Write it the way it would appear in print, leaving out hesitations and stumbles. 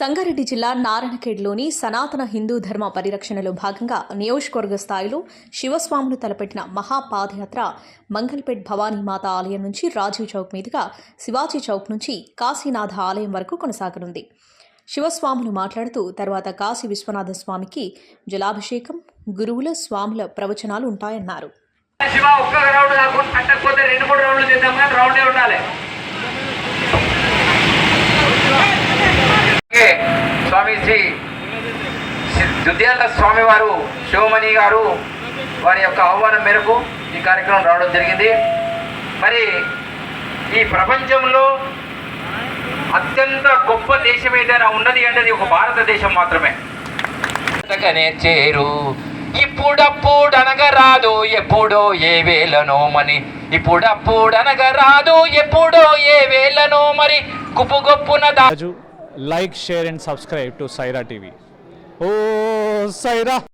సంగారెడ్డి జిల్లా నారాయణఖేడ్లోని సనాతన హిందూ ధర్మ పరిరక్షణలో భాగంగా నియోజకవర్గ స్థాయిలో శివస్వాములు తలపెట్టిన మహాపాదయాత్ర మంగల్పేట్ భవానీమాత ఆలయం నుంచి రాజీవ్ చౌక్ మీదుగా శివాజీ చౌక్ నుంచి కాశీనాథ ఆలయం వరకు కొనసాగనుంది. శివస్వాములు మాట్లాడుతూ తర్వాత కాశీ విశ్వనాథ స్వామికి జలాభిషేకం, గురువుల స్వాముల ప్రవచనాలు ఉంటాయన్నారు. స్వామి శ్రీ దుద్యాల స్వామివారు శివమణి గారు వారి యొక్క ఆహ్వానం మేరకు ఈ కార్యక్రమం రావడం జరిగింది. మరి ఈ ప్రపంచంలో అత్యంత గొప్ప దేశం ఏదైనా ఉన్నది అంటే అది ఒక భారతదేశం మాత్రమే. చేరు ఇప్పుడప్పుడు అనగరాదు ఎప్పుడో ఏ వేళనో మని, ఇప్పుడప్పుడు అనగరాదు ఎప్పుడో ఏ వేళనో మరి గుప్పు గొప్పున like, share and subscribe to Saira TV. Oh, Saira!